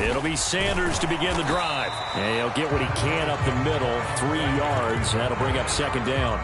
It'll be Sanders to begin the drive. And he'll get what he can up the middle, 3 yards. That'll bring up second down.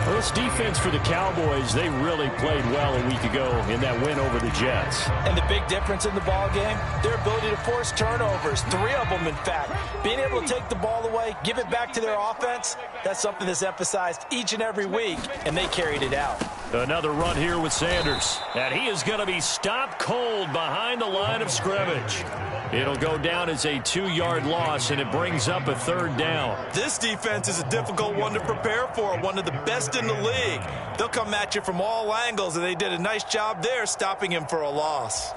Well, this defense for the Cowboys, they really played well a week ago in that win over the Jets. And the big difference in the ball game, their ability to force turnovers, 3 of them in fact. Being able to take the ball away, give it back to their offense, that's something that's emphasized each and every week, and they carried it out. Another run here with Sanders. And he is going to be stopped cold behind the line of scrimmage. It'll go down as a 2-yard loss, and it brings up a 3rd down. This defense is a difficult one to prepare for, one of the best in the league. They'll come at you from all angles, and they did a nice job there stopping him for a loss.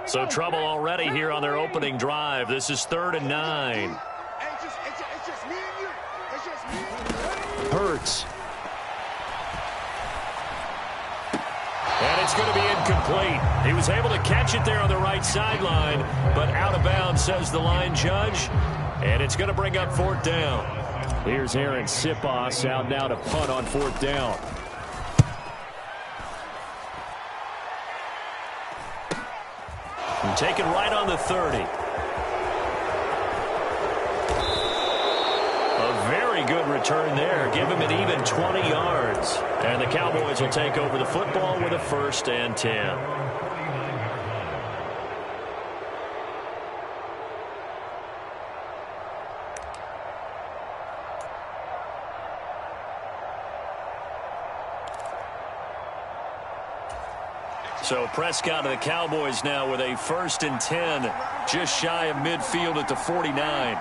So trouble already here on their opening drive. This is 3rd and 9. Hurts. And it's going to be incomplete. He was able to catch it there on the right sideline, but out of bounds, says the line judge. And it's going to bring up 4th down. Here's Aaron Sipos out now to punt on 4th down. And taken right on the 30. Very good return there. Give him an even 20 yards. And the Cowboys will take over the football with a 1st and 10. So Prescott of the Cowboys now with a 1st and 10, just shy of midfield at the 49.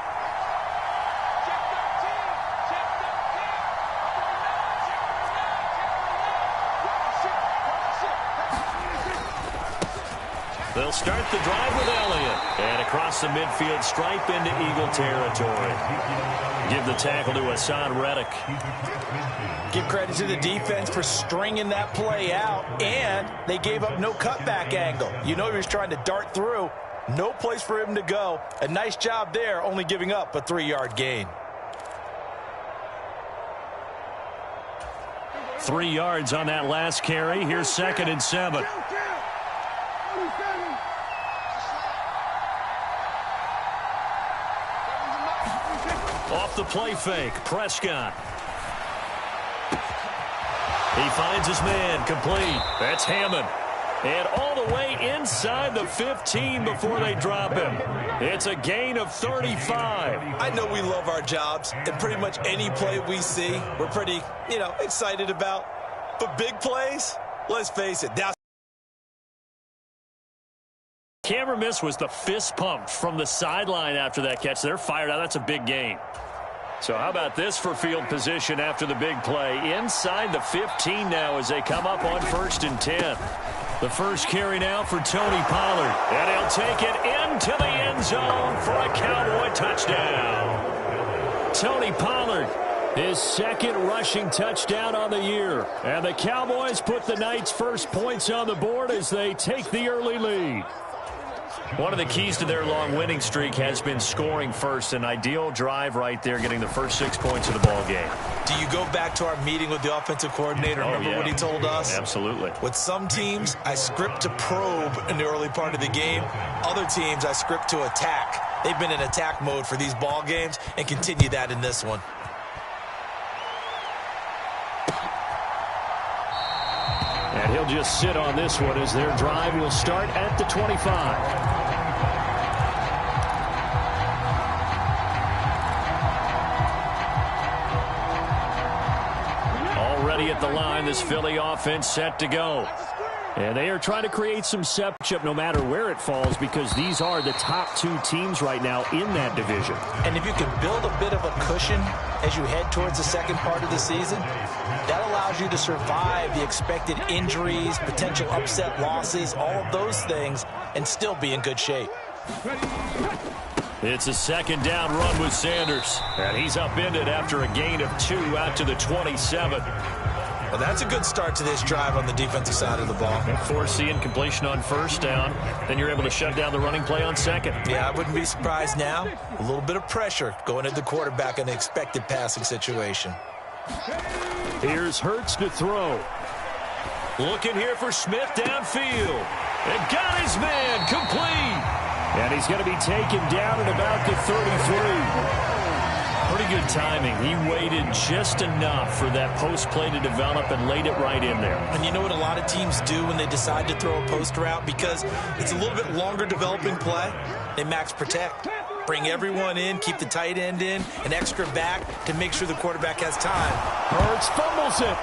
They'll start the drive with Elliott. And across the midfield stripe into Eagle territory. Give the tackle to Hassan Reddick. Give credit to the defense for stringing that play out. And they gave up no cutback angle. You know he was trying to dart through. No place for him to go. A nice job there, only giving up a 3-yard gain. 3 yards on that last carry. Here's 2nd and 7. Off the play fake, Prescott. He finds his man, complete. That's Hammond. And all the way inside the 15 before they drop him. It's a gain of 35. I know we love our jobs, and pretty much any play we see, we're pretty, excited about. But big plays, let's face it, that's camera miss was the fist pump from the sideline after that catch. They're fired out. That's a big gain. So how about this for field position after the big play? Inside the 15 now as they come up on 1st and 10. The first carry now for Tony Pollard. And he'll take it into the end zone for a Cowboy touchdown. Tony Pollard, his 2nd rushing touchdown on the year. And the Cowboys put the Knights' first points on the board as they take the early lead. One of the keys to their long winning streak has been scoring first. An ideal drive right there, getting the first 6 points of the ball game. Do you go back to our meeting with the offensive coordinator? Remember what he told us? Absolutely. With some teams, I script to probe in the early part of the game. Other teams, I script to attack. They've been in attack mode for these ball games and continue that in this one. And he'll just sit on this one as their drive will start at the 25. Already at the line, this Philly offense set to go. And they are trying to create some matchup no matter where it falls, because these are the top 2 teams right now in that division. And if you can build a bit of a cushion as you head towards the second part of the season, that allows you to survive the expected injuries, potential upset losses, all of those things, and still be in good shape. It's a 2nd down run with Sanders. And he's upended after a gain of 2 out to the 27. Well, that's a good start to this drive on the defensive side of the ball. Force the incompletion on 1st down. Then you're able to shut down the running play on 2nd. Yeah, I wouldn't be surprised now. A little bit of pressure going at the quarterback in an expected passing situation. Here's Hurts to throw. Looking here for Smith downfield. And got his man complete. And he's going to be taken down at about the 33. Pretty good timing. He waited just enough for that post play to develop and laid it right in there. And you know what a lot of teams do when they decide to throw a post route? Because it's a little bit longer developing play. They max protect. Bring everyone in, keep the tight end in, an extra back to make sure the quarterback has time. Hurts fumbles it.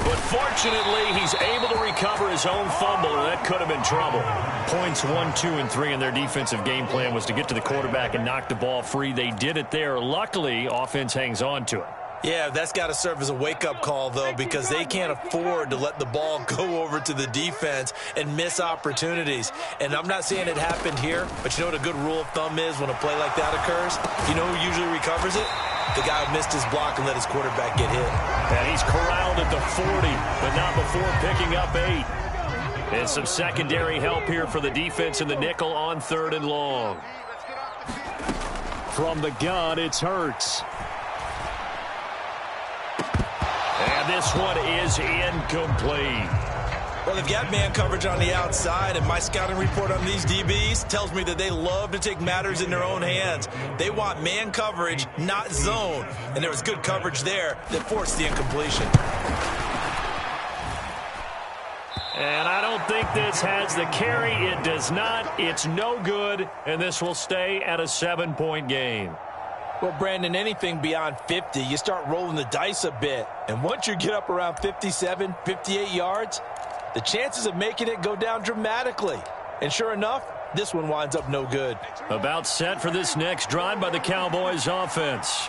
But fortunately, he's able to recover his own fumble, or that could have been trouble. Points 1, 2, and 3 in their defensive game plan was to get to the quarterback and knock the ball free. They did it there. Luckily, offense hangs on to it. Yeah, that's got to serve as a wake-up call, though, because they can't afford to let the ball go over to the defense and miss opportunities. And I'm not saying it happened here, but you know what a good rule of thumb is when a play like that occurs? You know who usually recovers it? The guy who missed his block and let his quarterback get hit. And he's corralled at the 40, but not before picking up 8. And some secondary help here for the defense in the nickel on 3rd and long. From the gun, it's Hurts. And this one is incomplete. Well, they've got man coverage on the outside, and my scouting report on these DBs tells me that they love to take matters in their own hands. They want man coverage, not zone. And there was good coverage there that forced the incompletion. And I don't think this has the carry. It does not. It's no good, and this will stay at a 7-point game. Well, Brandon, anything beyond 50, you start rolling the dice a bit. And once you get up around 57, 58 yards, the chances of making it go down dramatically. And sure enough, this one winds up no good. About set for this next drive by the Cowboys offense.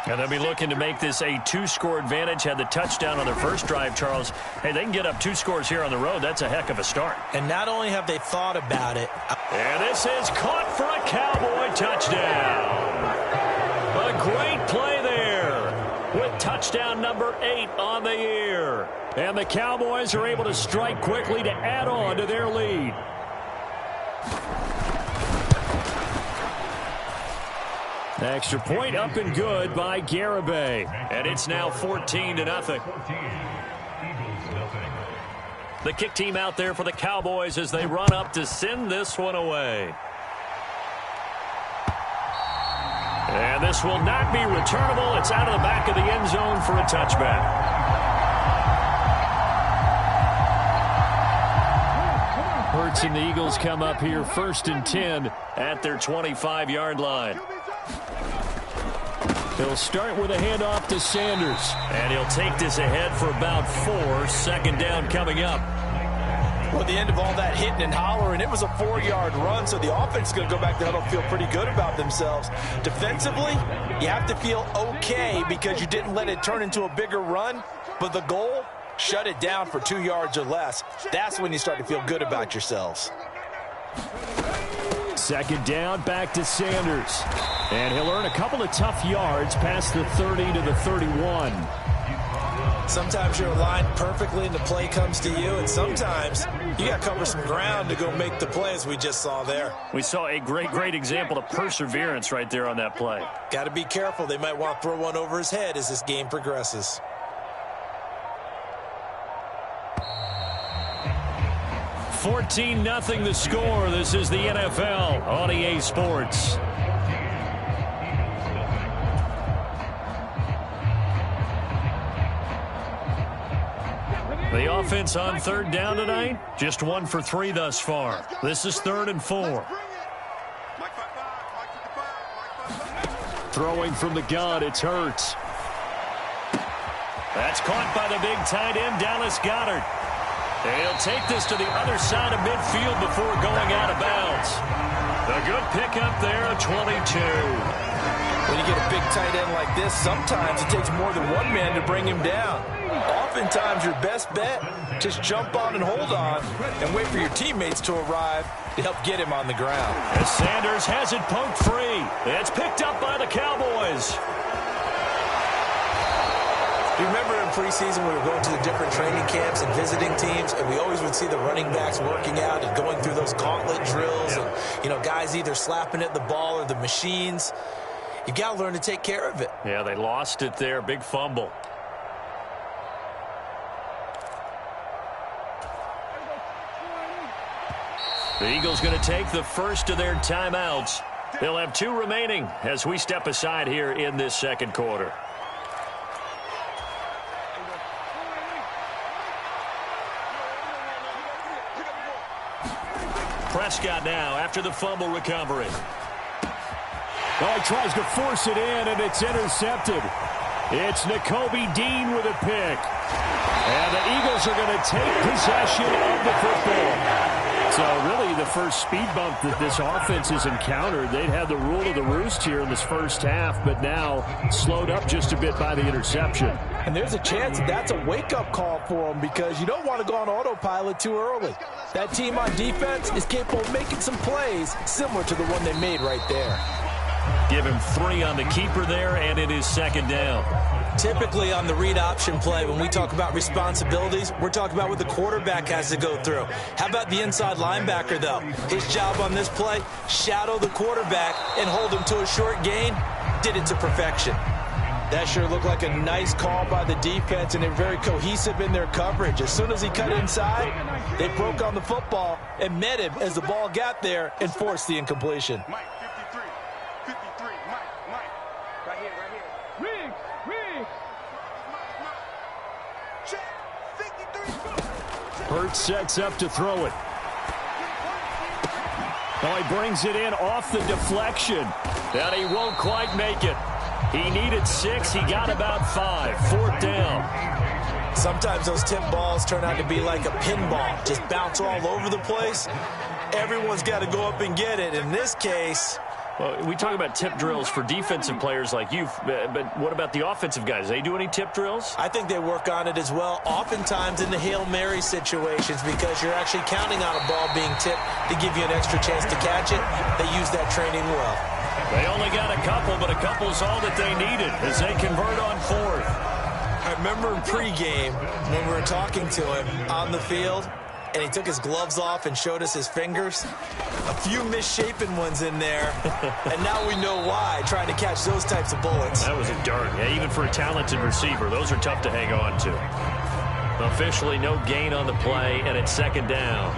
And they'll be looking to make this a 2-score advantage. Had the touchdown on their first drive, Charles. Hey, they can get up 2 scores here on the road. That's a heck of a start. And not only have they thought about it. And this is caught for a Cowboy touchdown. A great play there with touchdown number 8 on the year. And the Cowboys are able to strike quickly to add on to their lead. Extra point up and good by Garibay. And it's now 14-0. The kick team out there for the Cowboys as they run up to send this one away. And this will not be returnable. It's out of the back of the end zone for a touchback. Hurts and the Eagles come up here 1st and 10 at their 25-yard line. He'll start with a handoff to Sanders. And he'll take this ahead for about 4. 2nd down coming up. Well, at the end of all that hitting and hollering, it was a 4-yard run, so the offense is going to go back to huddle, feel pretty good about themselves. Defensively, you have to feel okay because you didn't let it turn into a bigger run, but the goal, shut it down for 2 yards or less. That's when you start to feel good about yourselves. 2nd down, back to Sanders. And he'll earn a couple of tough yards past the 30 to the 31. Sometimes you're aligned perfectly and the play comes to you, and sometimes you got to cover some ground to go make the play, as we just saw there. We saw a great example of perseverance right there on that play. Got to be careful. They might want to throw one over his head as this game progresses. 14-0 the score. This is the NFL on EA Sports. The offense on 3rd down tonight, just 1 for 3 thus far. This is 3rd and 4. Throwing from the gun, it's Hurts. That's caught by the big tight end, Dallas Goedert. And he'll take this to the other side of midfield before going out of bounds. A good pickup there, a 22. When you get a big tight end like this, sometimes it takes more than one man to bring him down. Oftentimes, your best bet, just jump on and hold on and wait for your teammates to arrive to help get him on the ground. As Sanders has it poked free. It's picked up by the Cowboys. Do you remember in preseason we were going to the different training camps and visiting teams, and we always would see the running backs working out and going through those gauntlet drills, and, you know, guys either slapping at the ball or the machines. You got to learn to take care of it. Yeah, they lost it there. Big fumble. The Eagles going to take the first of their timeouts. They'll have 2 remaining as we step aside here in this second quarter. Prescott now after the fumble recovery. Oh, he tries to force it in, and it's intercepted. It's Nakobe Dean with a pick. And the Eagles are going to take possession of the football. So really the first speed bump that this offense has encountered. They'd had the rule of the roost here in this first half, but now slowed up just a bit by the interception. And there's a chance that's a wake-up call for them because you don't want to go on autopilot too early. That team on defense is capable of making some plays similar to the one they made right there. Give him 3 on the keeper there, and it is second down. Typically on the read option play, when we talk about responsibilities, we're talking about what the quarterback has to go through. How about the inside linebacker, though? His job on this play, shadow the quarterback and hold him to a short gain. Did it to perfection. That sure looked like a nice call by the defense, and they're very cohesive in their coverage. As soon as he cut inside, they broke on the football and met him as the ball got there and forced the incompletion. Hurts sets up to throw it. Oh, he brings it in off the deflection. And he won't quite make it. He needed 6. He got about 5. 4th down. Sometimes those tip balls turn out to be like a pinball. Just bounce all over the place. Everyone's got to go up and get it. In this case... Well, we talk about tip drills for defensive players like you, but what about the offensive guys? They do any tip drills? I think they work on it as well, oftentimes in the Hail Mary situations, because you're actually counting on a ball being tipped to give you an extra chance to catch it. They use that training well. They only got a couple, but a couple's all that they needed as they convert on 4th. I remember in pregame when we were talking to him on the field, and he took his gloves off and showed us his fingers. A few misshapen ones in there, and now we know why, trying to catch those types of bullets. That was a dart. Yeah, even for a talented receiver, those are tough to hang on to. Officially no gain on the play, and it's second down.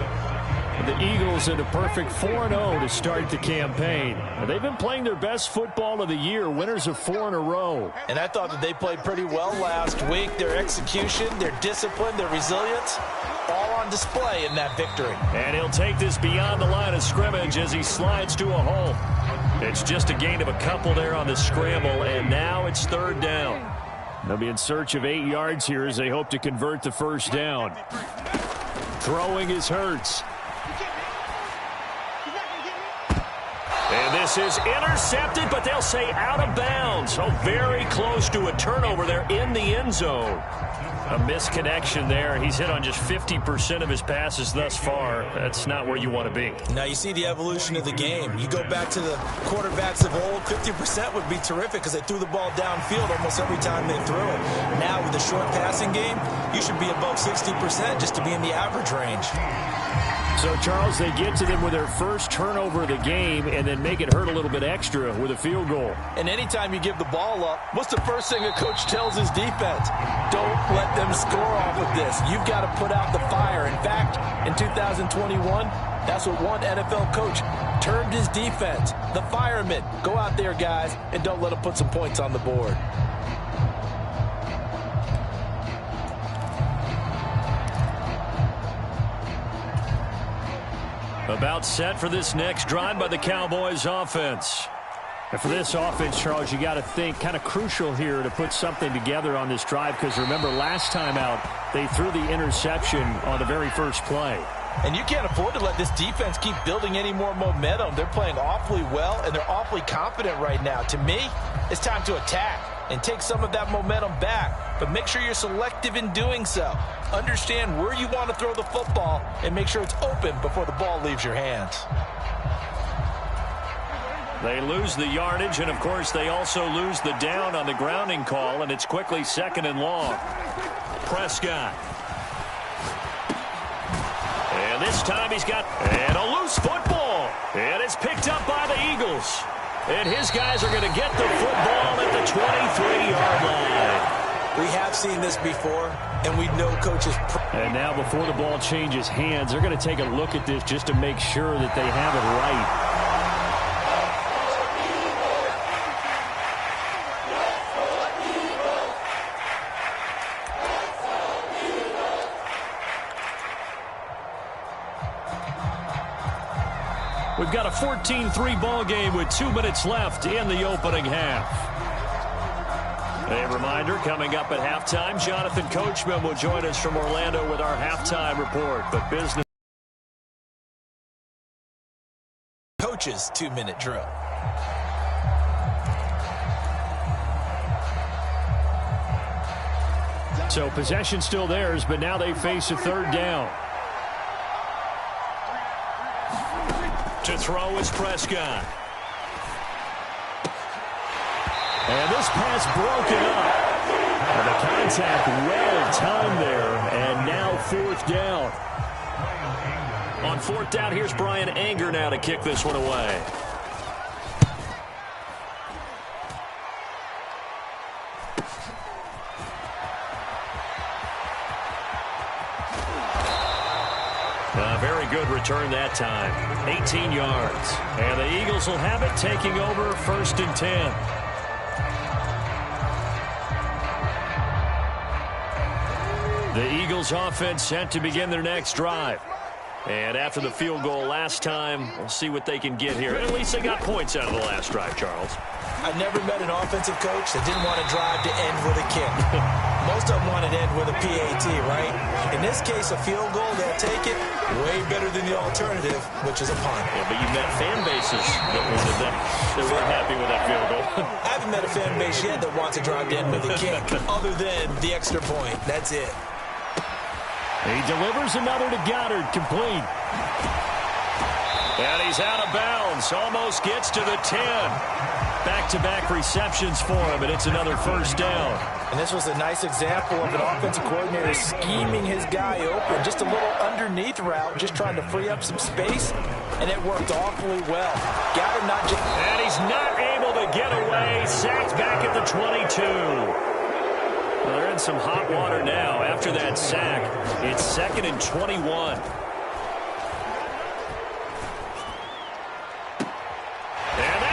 The Eagles in a perfect 4-0 to start the campaign. They've been playing their best football of the year, winners of 4 in a row. And I thought that they played pretty well last week. Their execution, their discipline, their resilience, all on display in that victory. And he'll take this beyond the line of scrimmage as he slides to a hole. It's just a gain of a couple there on the scramble, and now it's 3rd down. They'll be in search of 8 yards here as they hope to convert the first down. Throwing is Hurts. And this is intercepted, but they'll say out of bounds. So very close to a turnover there in the end zone. A misconnection there. He's hit on just 50% of his passes thus far. That's not where you want to be. Now you see the evolution of the game. You go back to the quarterbacks of old, 50% would be terrific because they threw the ball downfield almost every time they threw it. Now with the short passing game, you should be above 60% just to be in the average range. So, Charles, they get to them with their first turnover of the game and then make it hurt a little bit extra with a field goal. And anytime you give the ball up, what's the first thing a coach tells his defense? Don't let them score off of this. You've got to put out the fire. In fact, in 2021, that's what one NFL coach termed his defense. The firemen. Go out there, guys, and don't let them put some points on the board. About set for this next drive by the Cowboys offense. And for this offense, Charles, you got to think kind of crucial here to put something together on this drive because remember last time out they threw the interception on the very first play. And you can't afford to let this defense keep building any more momentum. They're playing awfully well, and they're awfully confident right now. To me, it's time to attack and take some of that momentum back. But make sure you're selective in doing so. Understand where you want to throw the football and make sure it's open before the ball leaves your hands. They lose the yardage, and, of course, they also lose the down on the grounding call, and it's quickly 2nd and long. Prescott. And this time he's got a loose football. And it's picked up by the Eagles. And his guys are going to get the football at the 23-yard line. We have seen this before, and we know coaches. And now before the ball changes hands, they're going to take a look at this just to make sure that they have it right. We've got a 14-3 ball game with 2 minutes left in the opening half. A reminder, coming up at halftime, Jonathan Coachman will join us from Orlando with our halftime report. But business. Coach's 2-minute drill. So possession still theirs, but now they face a third down. To throw is Prescott. And this pass broken up. And the contact well timed there, and now fourth down. On fourth down, here's Brian Anger now to kick this one away. Very good return that time. 18 yards. And the Eagles will have it, taking over 1st and 10. The Eagles offense set to begin their next drive. And after the field goal last time, we'll see what they can get here. At least they got points out of the last drive, Charles. I've never met an offensive coach that didn't want to drive to end with a kick. Most of them want to end with a PAT, right? In this case, a field goal, they'll take it way better than the alternative, which is a punt. Yeah, but you've met fan bases that wanted that. They weren't happy with that field goal. I haven't met a fan base yet that wants to drive to end with a kick, other than the extra point. That's it. He delivers another to Goddard, complete. And he's out of bounds. Almost gets to the 10. Back-to-back receptions for him, and it's another first down. And this was a nice example of an offensive coordinator scheming his guy open. Just a little underneath route, just trying to free up some space, and it worked awfully well. Goddard not just... And he's not able to get away. Sacked back at the 22. Well, they're in some hot water now. After that sack, it's 2nd and 21.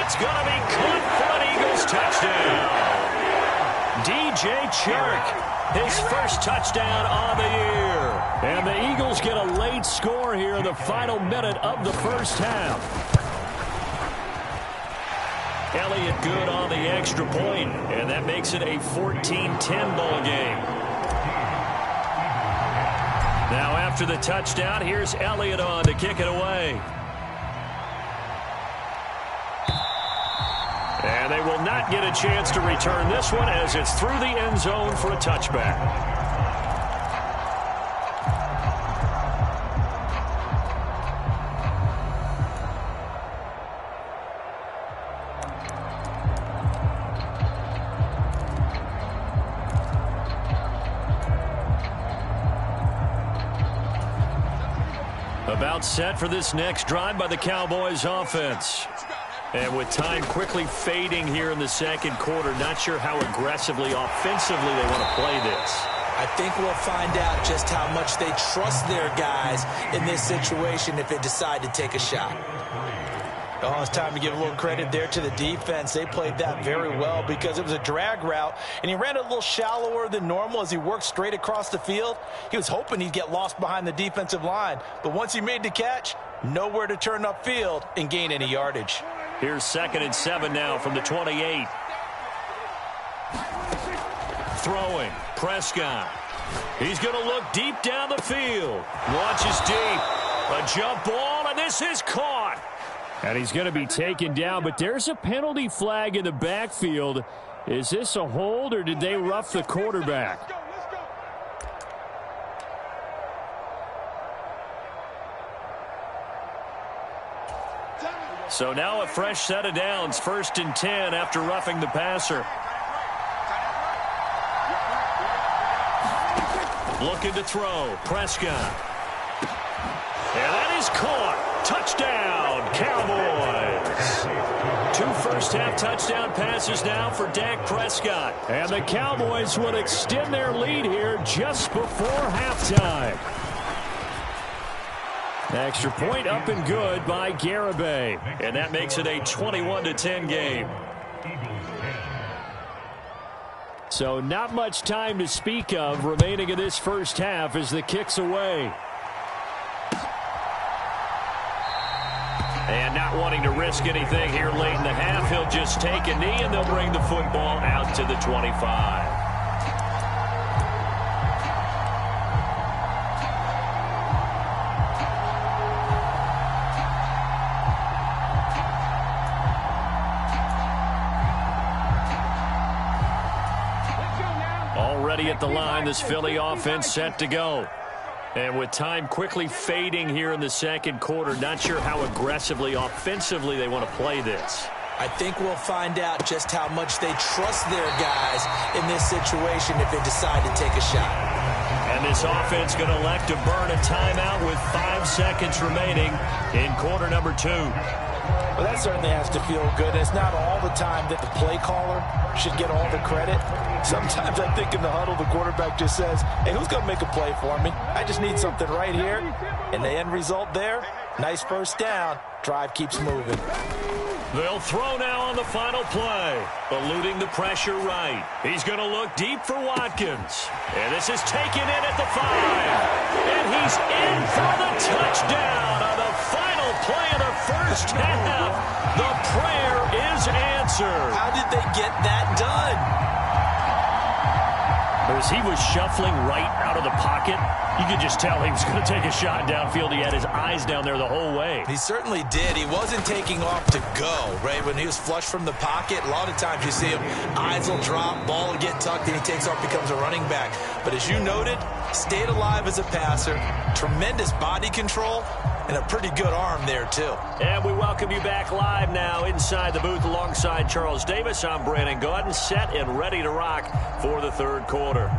It's going to be caught for an Eagles touchdown. DJ Chark, his first touchdown on the year. And the Eagles get a late score here in the final minute of the first half. Elliott good on the extra point, and that makes it a 14-10 ball game. Now after the touchdown, here's Elliott on to kick it away. And they will not get a chance to return this one as it's through the end zone for a touchback. About set for this next drive by the Cowboys offense. And with time quickly fading here in the second quarter, not sure how aggressively, offensively they want to play this. I think we'll find out just how much they trust their guys in this situation if they decide to take a shot. Oh, it's time to give a little credit there to the defense. They played that very well because it was a drag route, and he ran a little shallower than normal as he worked straight across the field. He was hoping he'd get lost behind the defensive line, but once he made the catch, nowhere to turn upfield and gain any yardage. Here's 2nd and 7 now from the 28. Throwing, Prescott. He's going to look deep down the field. Launches deep. A jump ball, and this is caught. And he's going to be taken down, but there's a penalty flag in the backfield. Is this a hold, or did they rough the quarterback? So now a fresh set of downs, 1st and 10 after roughing the passer. Looking to throw, Prescott. And that is caught. Touchdown, Cowboys. 2 first half touchdown passes now for Dak Prescott. And the Cowboys will extend their lead here just before halftime. Extra point up and good by Garibay. And that makes it a 21-10 game. So not much time to speak of remaining in this first half as the kick's away. And not wanting to risk anything here late in the half, he'll just take a knee and they'll bring the football out to the 25. Already at the line, this Philly offense set to go. And with time quickly fading here in the second quarter, not sure how aggressively, offensively they want to play this. I think we'll find out just how much they trust their guys in this situation if they decide to take a shot. And this offense going to elect to burn a timeout with 5 seconds remaining in quarter number 2. Well, that certainly has to feel good. It's not all the time that the play caller should get all the credit. Sometimes I think in the huddle, the quarterback just says, hey, who's going to make a play for me? I just need something right here. And the end result there, nice first down. Drive keeps moving. They'll throw now on the final play. Eluding the pressure right. He's going to look deep for Watkins. And this is taken in at the 5. And he's in for the touchdown on the final play of the first half. The prayer is answered. How did they get that done? As he was shuffling right out of the pocket, you could just tell he was going to take a shot downfield. He had his eyes down there the whole way. He certainly did. He wasn't taking off to go, right? When he was flush from the pocket, a lot of times you see him, eyes will drop, ball will get tucked, and he takes off, becomes a running back. But as you noted, stayed alive as a passer, tremendous body control, and a pretty good arm there, too. And we welcome you back live now inside the booth alongside Charles Davis. I'm Brandon Gaudin, set and ready to rock for the third quarter.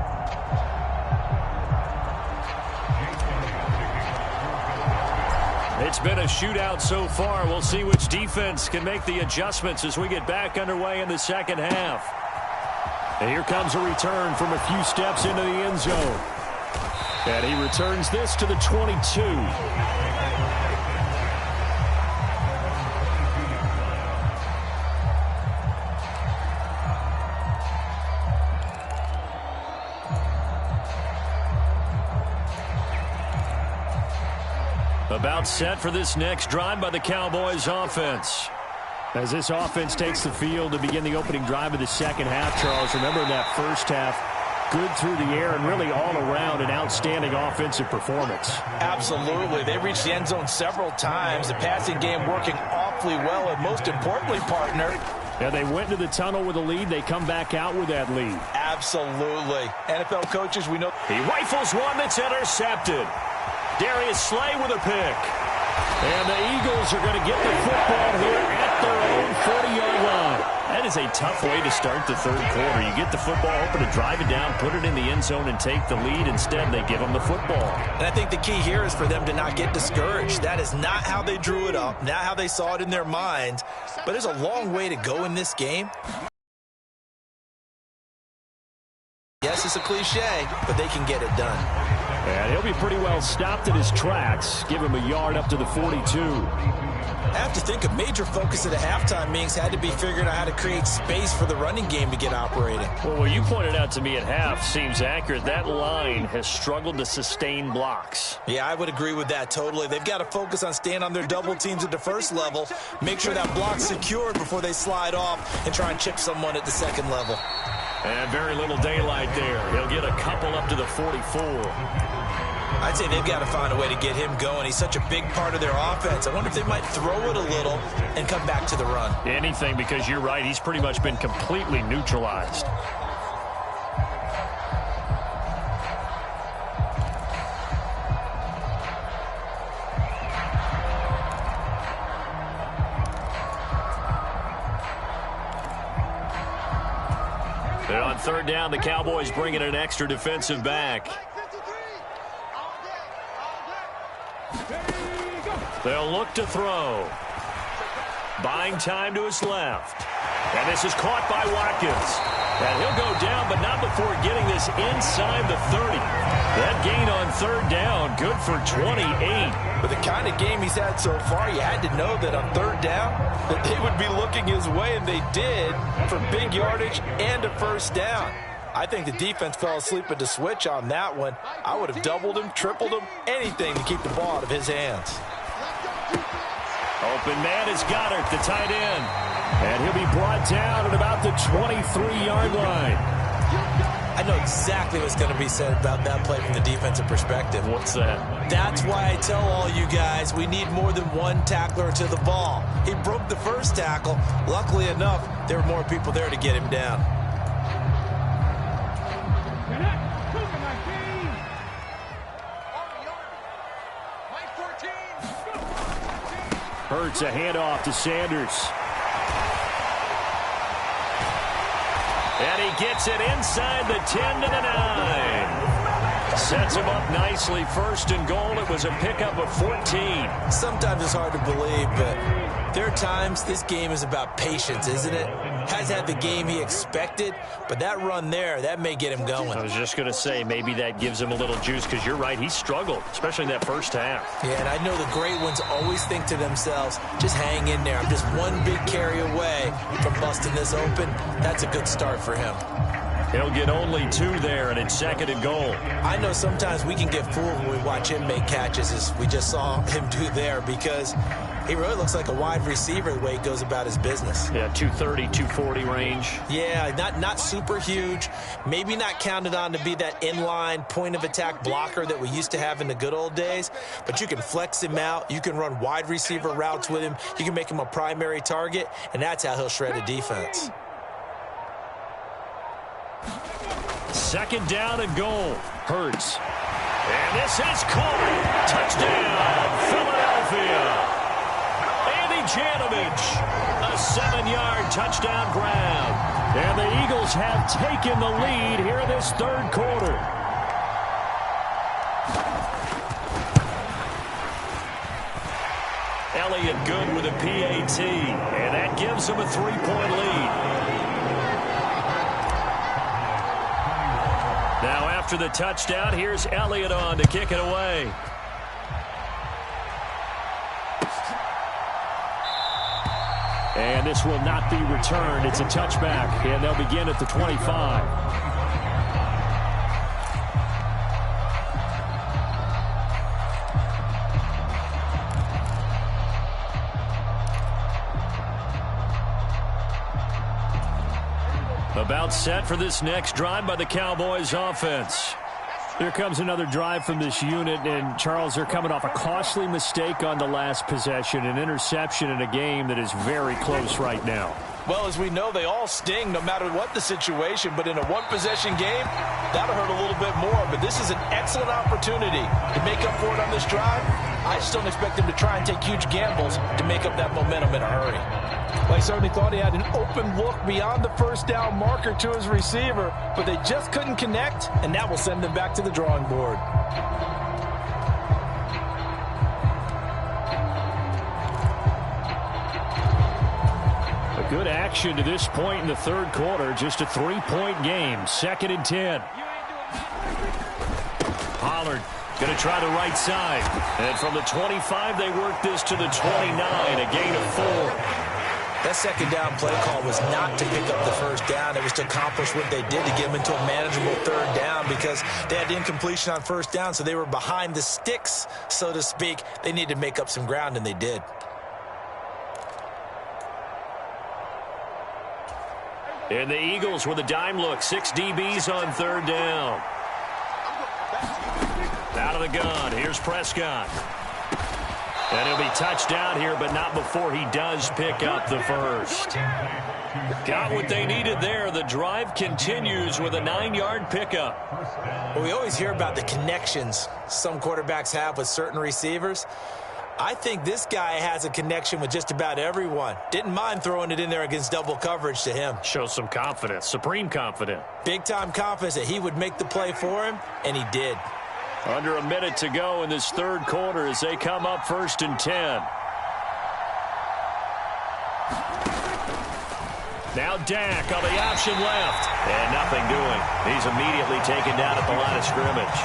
It's been a shootout so far. We'll see which defense can make the adjustments as we get back underway in the second half. And here comes a return from a few steps into the end zone. And he returns this to the 22. About set for this next drive by the Cowboys offense. As this offense takes the field to begin the opening drive of the second half, Charles, remember in that first half, good through the air and really all around an outstanding offensive performance. Absolutely. They reached the end zone several times. The passing game working awfully well, and most importantly, partner, yeah, they went to the tunnel with a lead. They come back out with that lead. Absolutely. NFL coaches, we know. He rifles one that's intercepted. Darius Slay with a pick. And the Eagles are going to get the football here at their own 40-yard line. That is a tough way to start the third quarter. You get the football, hoping to drive it down, put it in the end zone, and take the lead. Instead, they give them the football. And I think the key here is for them to not get discouraged. That is not how they drew it up, not how they saw it in their minds. But there's a long way to go in this game. Yes, it's a cliche, but they can get it done. And he'll be pretty well stopped in his tracks. Give him a yard up to the 42. I have to think a major focus at a halftime meetings had to be figuring out how to create space for the running game to get operating. Well, what you pointed out to me at half seems accurate. That line has struggled to sustain blocks. Yeah, I would agree with that totally. They've got to focus on staying on their double teams at the first level, make sure that block's secured before they slide off and try and chip someone at the second level. And very little daylight there. He'll get a couple up to the 44. I'd say they've got to find a way to get him going. He's such a big part of their offense. I wonder if they might throw it a little and come back to the run. Anything, because you're right. He's pretty much been completely neutralized. And on third down, the Cowboys bring in an extra defensive back. They'll look to throw. Buying time to his left. And this is caught by Watkins. And he'll go down, but not before getting this inside the 30. That gain on third down, good for 28. With the kind of game he's had so far, you had to know that on third down, that they would be looking his way, and they did, for big yardage and a first down. I think the defense fell asleep at the switch on that one. I would have doubled him, tripled him, anything to keep the ball out of his hands. Open man is Goddard, the tight end. And he'll be brought down at about the 23-yard line. I know exactly what's going to be said about that play from the defensive perspective. What's that? That's why I tell all you guys we need more than one tackler to the ball. He broke the first tackle. Luckily enough, there were more people there to get him down. Hurts a handoff to Sanders. And he gets it inside the 10 to the 9. Sets him up nicely. First and goal. It was a pickup of 14. Sometimes it's hard to believe, but there are times this game is about patience, isn't it? Has had the game he expected, but that run there, that may get him going. I was just going to say, maybe that gives him a little juice, because you're right, he struggled, especially in that first half. Yeah, and I know the great ones always think to themselves, just hang in there. I'm just one big carry away from busting this open. That's a good start for him. He'll get only 2 there, and it's second and goal. I know sometimes we can get fooled when we watch him make catches, as we just saw him do there, because he really looks like a wide receiver the way he goes about his business. Yeah, 230, 240 range. Yeah, not super huge. Maybe not counted on to be that inline point-of-attack blocker that we used to have in the good old days, but you can flex him out. You can run wide receiver routes with him. You can make him a primary target, and that's how he'll shred a defense. Second down and goal. Hurts. And this is caught. Touchdown, Philadelphia. Andy Janovich, a 7-yard touchdown grab. And the Eagles have taken the lead here in this third quarter. Elliott good with a PAT, and that gives him a 3-point lead. Now after the touchdown, here's Elliott on to kick it away. And this will not be returned. It's a touchback, and they'll begin at the 25. About set for this next drive by the Cowboys offense. Here comes another drive from this unit, and Charles, they're coming off a costly mistake on the last possession, an interception in a game that is very close right now. Well, as we know, they all sting no matter what the situation, but in a one-possession game, that'll hurt a little bit more. But this is an excellent opportunity to make up for it on this drive. I just don't expect them to try and take huge gambles to make up that momentum in a hurry. Well, I certainly thought he had an open look beyond the first down marker to his receiver, but they just couldn't connect, and that will send them back to the drawing board. Good action to this point in the third quarter. Just a 3-point game. Second and 10. Pollard going to try the right side. And from the 25, they work this to the 29, a gain of 4. That second down play call was not to pick up the first down. It was to accomplish what they did to get them into a manageable third down, because they had incompletion on first down, so they were behind the sticks, so to speak. They needed to make up some ground, and they did. And the Eagles with a dime look. 6 DBs on third down. Out of the gun. Here's Prescott. And he'll be touched down here, but not before he does pick up the first. Got what they needed there. The drive continues with a 9-yard pickup. Well, we always hear about the connections some quarterbacks have with certain receivers. I think this guy has a connection with just about everyone. Didn't mind throwing it in there against double coverage to him. Shows some confidence, supreme confidence. Big-time confidence that he would make the play for him, and he did. Under a minute to go in this third quarter as they come up 1st and 10. Now Dak on the option left. And nothing doing. He's immediately taken down at the line of scrimmage.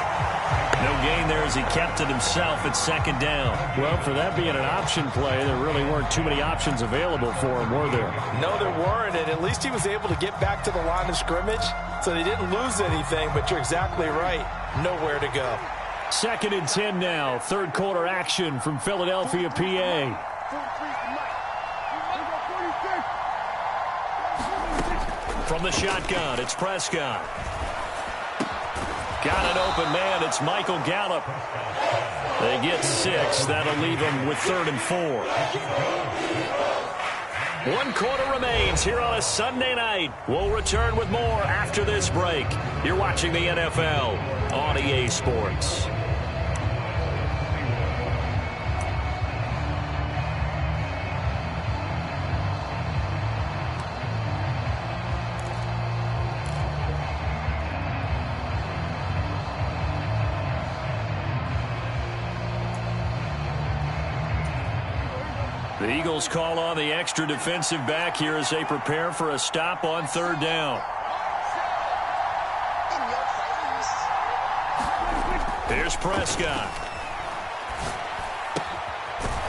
No gain there as he kept it himself at second down. Well, for that being an option play, there really weren't too many options available for him, were there? No, there weren't, and at least he was able to get back to the line of scrimmage, so they didn't lose anything, but you're exactly right. Nowhere to go. 2nd and 10 now. Third quarter action from Philadelphia, PA. From the shotgun, it's Prescott. Got an open man. It's Michael Gallup. They get 6. That'll leave them with 3rd and 4. 1 quarter remains here on a Sunday night. We'll return with more after this break. You're watching the NFL on EA Sports. The Eagles call on the extra defensive back here as they prepare for a stop on 3rd down. Here's Prescott.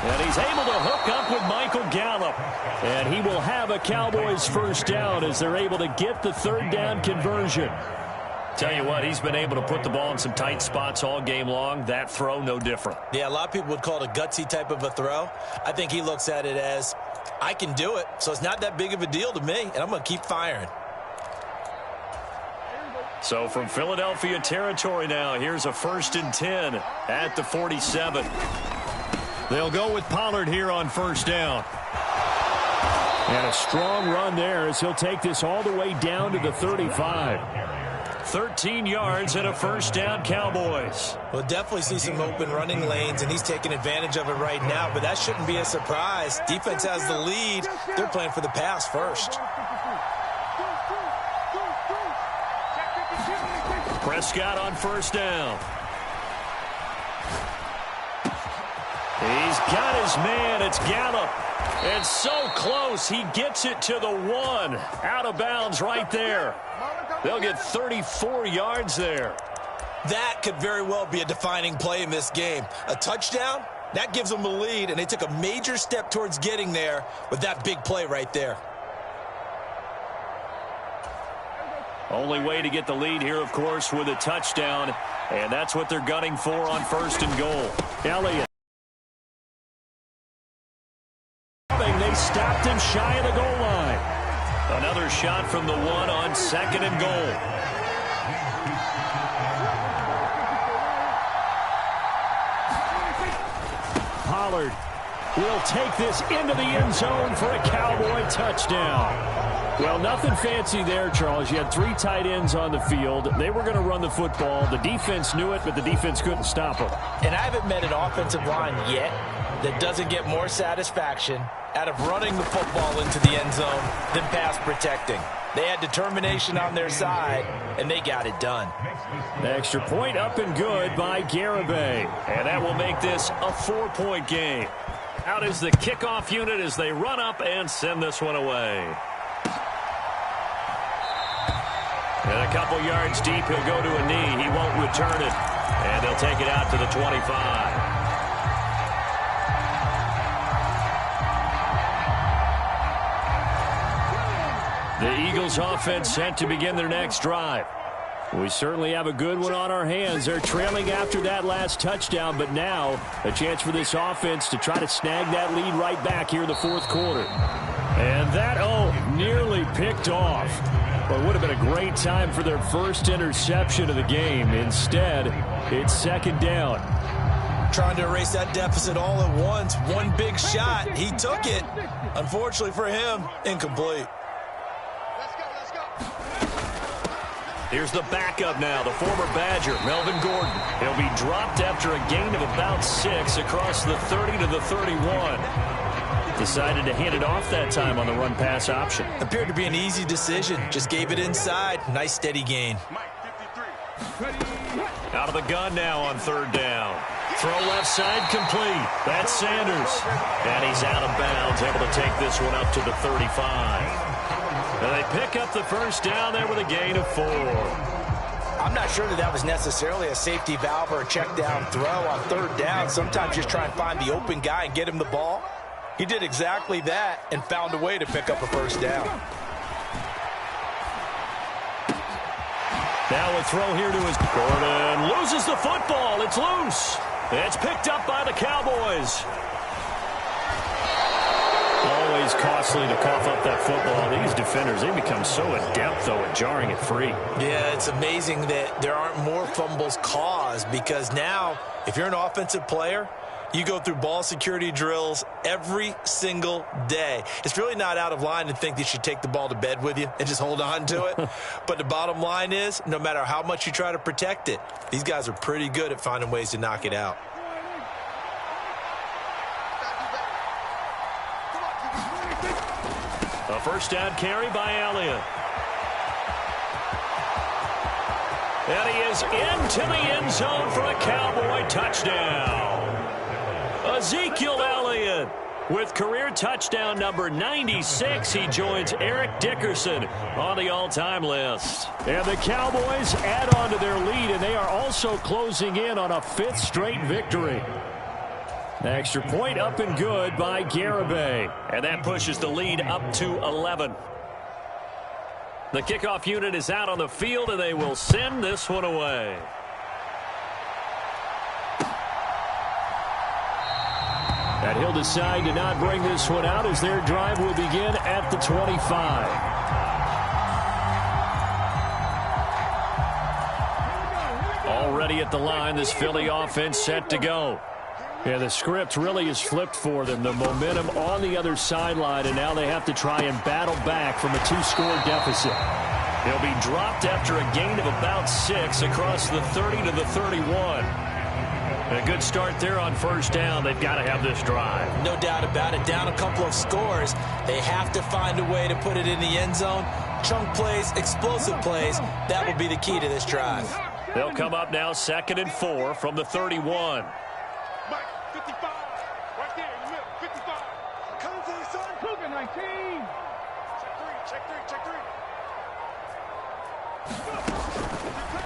And he's able to hook up with Michael Gallup. And he will have a Cowboys first down as they're able to get the 3rd down conversion. Tell you what, he's been able to put the ball in some tight spots all game long. That throw, no different. Yeah, a lot of people would call it a gutsy type of a throw. I think he looks at it as, I can do it, so it's not that big of a deal to me, and I'm going to keep firing. So from Philadelphia territory now, here's a 1st and 10 at the 47. They'll go with Pollard here on 1st down. And a strong run there as he'll take this all the way down to the 35. 13 yards and a 1st down, Cowboys. We'll definitely see some open running lanes, and he's taking advantage of it right now, but that shouldn't be a surprise. Defense has the lead. They're playing for the pass first. Prescott on 1st down. He's got his man. It's Gallup. And so close. He gets it to the 1. Out of bounds right there. They'll get 34 yards there. That could very well be a defining play in this game. A touchdown, that gives them the lead, and they took a major step towards getting there with that big play right there. Only way to get the lead here, of course, with a touchdown, and that's what they're gunning for on 1st and goal. Elliott. They stopped him shy of the goal line. Another shot from the 1 on 2nd and goal. Pollard will take this into the end zone for a Cowboy touchdown. Well, nothing fancy there, Charles. You had 3 tight ends on the field. They were going to run the football. The defense knew it, but the defense couldn't stop them. And I haven't met an offensive line yet that doesn't get more satisfaction out of running the football into the end zone than pass protecting. They had determination on their side, and they got it done. The extra point up and good by Garibay. And that will make this a 4-point game. Out is the kickoff unit as they run up and send this one away. And a couple yards deep, he'll go to a knee. He won't return it. And they'll take it out to the 25. The Eagles offense set to begin their next drive. We certainly have a good one on our hands. They're trailing after that last touchdown, but now a chance for this offense to try to snag that lead right back here in the 4th quarter. And that, nearly picked off. Well, it would have been a great time for their first interception of the game. Instead, it's 2nd down. Trying to erase that deficit all at once. One big shot. He took it. Unfortunately for him, incomplete. Here's the backup now, the former Badger, Melvin Gordon. He'll be dropped after a gain of about 6 across the 30 to the 31. Decided to hand it off that time on the run-pass option. Appeared to be an easy decision. Just gave it inside. Nice steady gain. Out of the gun now on 3rd down. Throw left side complete. That's Sanders. And he's out of bounds, able to take this one up to the 35. And they pick up the first down there with a gain of 4. I'm not sure that was necessarily a safety valve or a check down throw on third down. Sometimes just try and find the open guy and get him the ball. He did exactly that and found a way to pick up a first down. Now a throw here to his Gordon. Loses the football. It's loose. It's picked up by the Cowboys. Always costly to cough up that football. These defenders, they become so adept, though, at jarring it free. Yeah, it's amazing that there aren't more fumbles caused, because now, if you're an offensive player, you go through ball security drills every single day. It's really not out of line to think that you should take the ball to bed with you and just hold on to it. But the bottom line is, no matter how much you try to protect it, these guys are pretty good at finding ways to knock it out. A first down carry by Elliott. And he is into the end zone for a Cowboy touchdown. Ezekiel Elliott with career touchdown number 96. He joins Eric Dickerson on the all-time list. And the Cowboys add on to their lead, and they are also closing in on a 5th straight victory. Extra point up and good by Garibay. And that pushes the lead up to 11. The kickoff unit is out on the field, and they will send this one away. And he'll decide to not bring this one out as their drive will begin at the 25. Already at the line, this Philly offense set to go. Yeah, the script really is flipped for them. The momentum on the other sideline, and now they have to try and battle back from a 2-score deficit. He'll be dropped after a gain of about 6 across the 30 to the 31. A good start there on first down. They've got to have this drive. No doubt about it. Down a couple of scores. They have to find a way to put it in the end zone. Chunk plays, explosive plays. That will be the key to this drive. They'll come up now 2nd and 4 from the 31.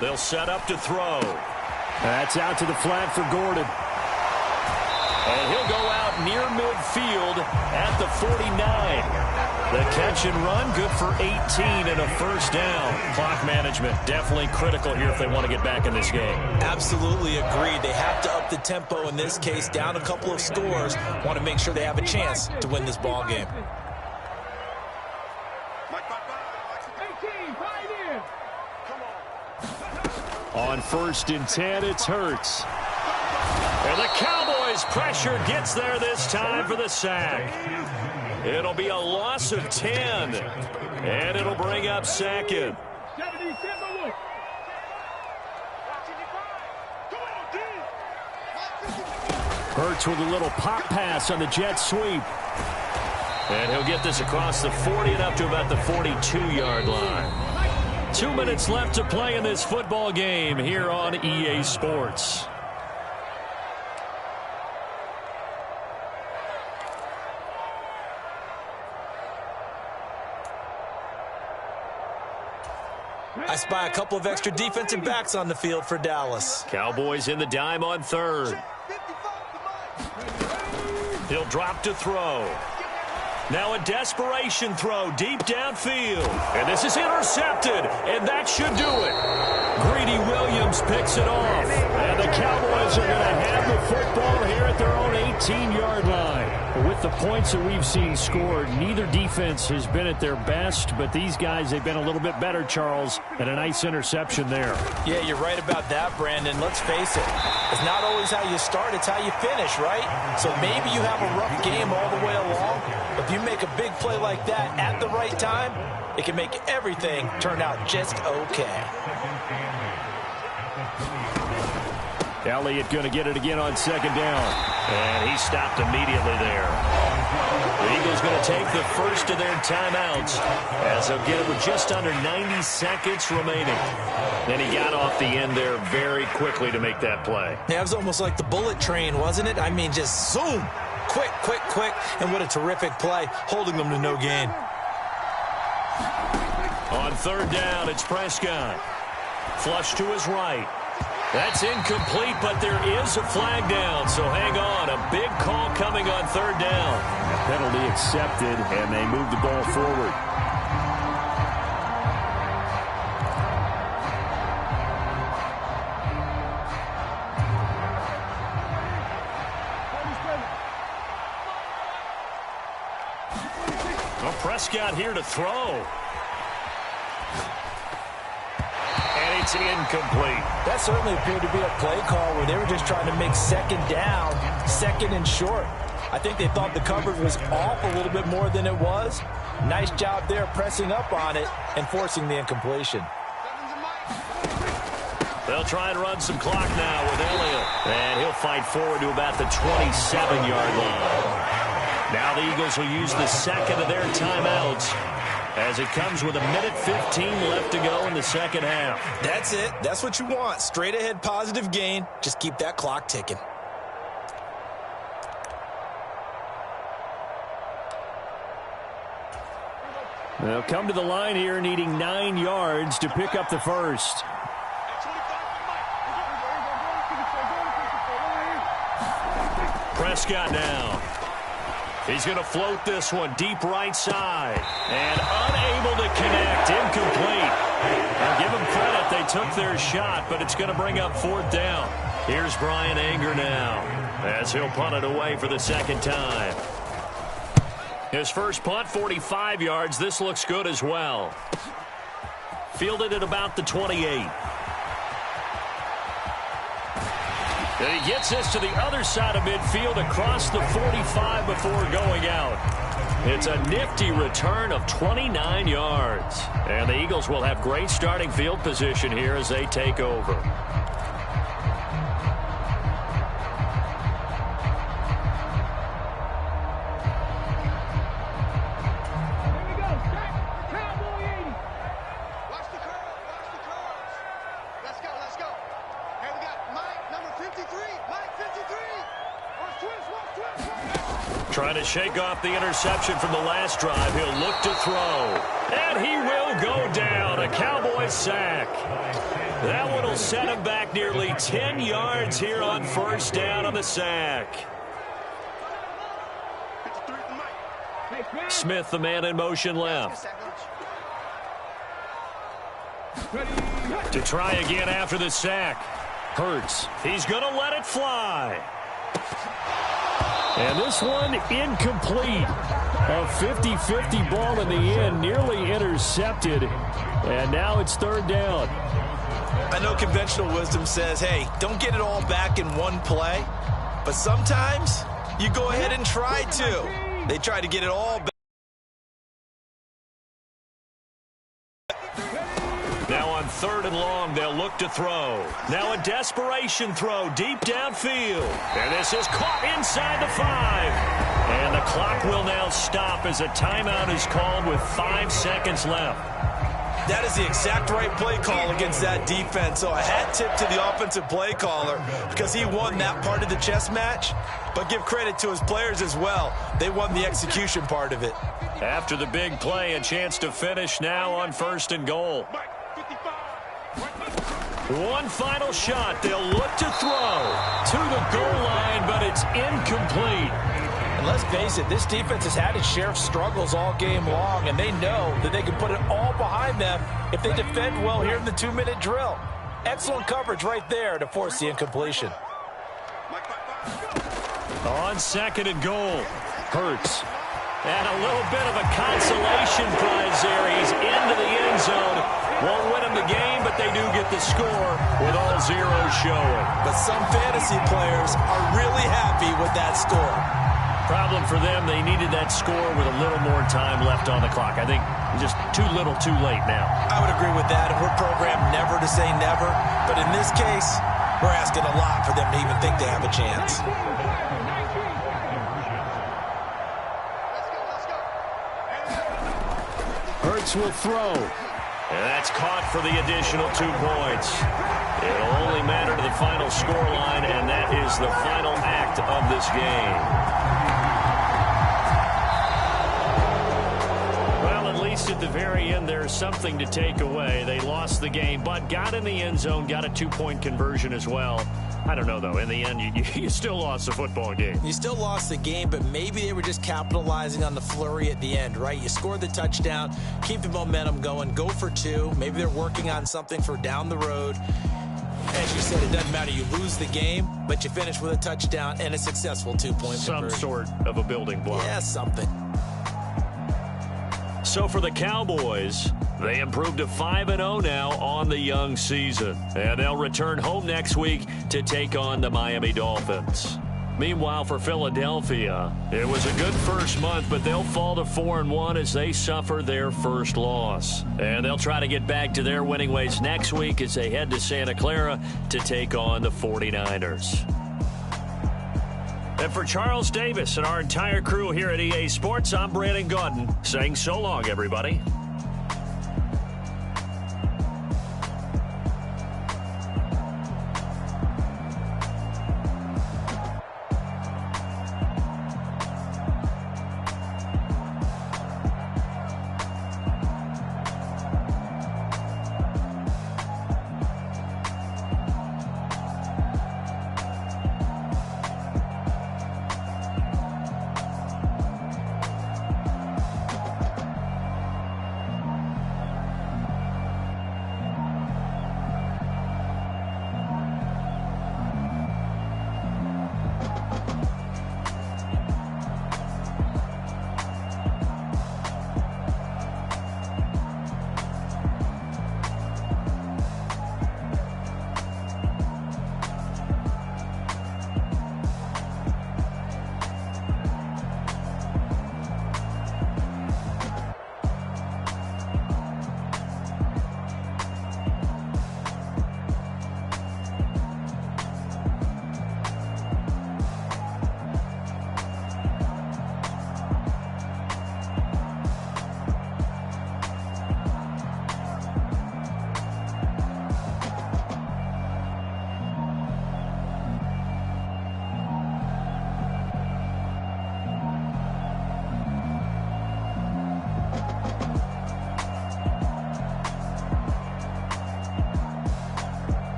They'll set up to throw. That's out to the flat for Gordon. And he'll go out near midfield at the 49. The catch and run, good for 18 and a first down. Clock management definitely critical here if they want to get back in this game. Absolutely agreed. They have to up the tempo in this case, down a couple of scores. Want to make sure they have a chance to win this ball game. On 1st and 10, it's Hurts. And the Cowboys pressure gets there this time for the sack. It'll be a loss of 10. And it'll bring up 2nd. Hurts with a little pop pass on the jet sweep. And he'll get this across the 40 and up to about the 42-yard line. 2 minutes left to play in this football game here on EA Sports. I spy a couple of extra defensive backs on the field for Dallas. Cowboys in the dime on 3rd. He'll drop to throw. Now a desperation throw deep downfield. And this is intercepted, and that should do it. Greedy Williams picks it off. And the Cowboys are going to have the football here at their own 18-yard line. With the points that we've seen scored, neither defense has been at their best, but these guys, they've been a little bit better, Charles, and a nice interception there. Yeah, you're right about that, Brandon. Let's face it. It's not always how you start, it's how you finish, right? So maybe you have a rough game all the way along, but if you make a big play like that at the right time, it can make everything turn out just okay. Elliott going to get it again on 2nd down. And he stopped immediately there. The Eagles going to take the first of their timeouts as they'll get it with just under 90 seconds remaining. Then he got off the end there very quickly to make that play. Yeah, it was almost like the bullet train, wasn't it? I mean, just zoom. Quick, quick, quick. And what a terrific play, holding them to no gain. On third down, it's Prescott. Flush to his right. That's incomplete, but there is a flag down, so hang on. A big call coming on third down. A penalty accepted, and they move the ball forward. Well, Prescott here to throw. And it's incomplete. That certainly appeared to be a play call where they were just trying to make second down, second and short. I think they thought the coverage was off a little bit more than it was. Nice job there pressing up on it and forcing the incompletion. They'll try and run some clock now with Elliott. And he'll fight forward to about the 27-yard line. Now the Eagles will use the second of their timeouts as it comes with 1:15 left to go in the second half. That's it. That's what you want. Straight ahead positive gain. Just keep that clock ticking. They'll come to the line here needing 9 yards to pick up the first. Prescott now. He's going to float this one deep right side. And unable to connect. Incomplete. I'll give them credit. They took their shot, but it's going to bring up fourth down. Here's Brian Anger now as he'll punt it away for the second time. His first punt, 45 yards. This looks good as well. Fielded at about the 28. And he gets this to the other side of midfield across the 45 before going out. It's a nifty return of 29 yards. And the Eagles will have great starting field position here as they take over. Trying to shake off the interception from the last drive. He'll look to throw. And he will go down. A Cowboys sack. That one will set him back nearly 10 yards here on first down on the sack. Smith, the man in motion left. To try again after the sack. Hurts. He's going to let it fly. And this one incomplete. A 50-50 ball in the end, nearly intercepted. And now it's third down. I know conventional wisdom says, hey, don't get it all back in one play. But sometimes you go ahead and try to. They try to get it all back. Now on third and long, they'll look to throw. Now a desperation throw deep downfield. And this is caught inside the 5. And the clock will now stop as a timeout is called with 5 seconds left. That is the exact right play call against that defense. So a hat tip to the offensive play caller because he won that part of the chess match. But give credit to his players as well. They won the execution part of it. After the big play, a chance to finish now on first and goal. One final shot. They'll look to throw to the goal line, but it's incomplete. And let's face it, this defense has had its share of struggles all game long, and they know that they can put it all behind them if they defend well here in the 2-minute drill. Excellent coverage right there to force the incompletion. On second and goal, Hurts. And a little bit of a consolation prize there. He's into the end zone. Won't win him the game, but they do get the score with all zeros showing. But some fantasy players are really happy with that score. Problem for them, they needed that score with a little more time left on the clock. I think just too little, too late now. I would agree with that, and we're programmed never to say never. But in this case, we're asking a lot for them to even think they have a chance. Hurts will throw. And that's caught for the additional 2 points. It'll only matter to the final scoreline, and that is the final act of this game. Well, at least at the very end, there's something to take away. They lost the game, but got in the end zone, got a 2-point conversion as well. I don't know, though. In the end, you still lost the football game. You still lost the game, but maybe they were just capitalizing on the flurry at the end, right? You scored the touchdown, keep the momentum going, go for 2. Maybe they're working on something for down the road. As you said, it doesn't matter. You lose the game, but you finish with a touchdown and a successful 2-point Some conversion. sort of a building block. Yeah, something. So for the Cowboys, they improved to 5-0 now on the young season. And they'll return home next week to take on the Miami Dolphins. Meanwhile, for Philadelphia, it was a good first month, but they'll fall to 4-1 as they suffer their first loss. And they'll try to get back to their winning ways next week as they head to Santa Clara to take on the 49ers. And for Charles Davis and our entire crew here at EA Sports, I'm Brandon Gaudin saying so long, everybody.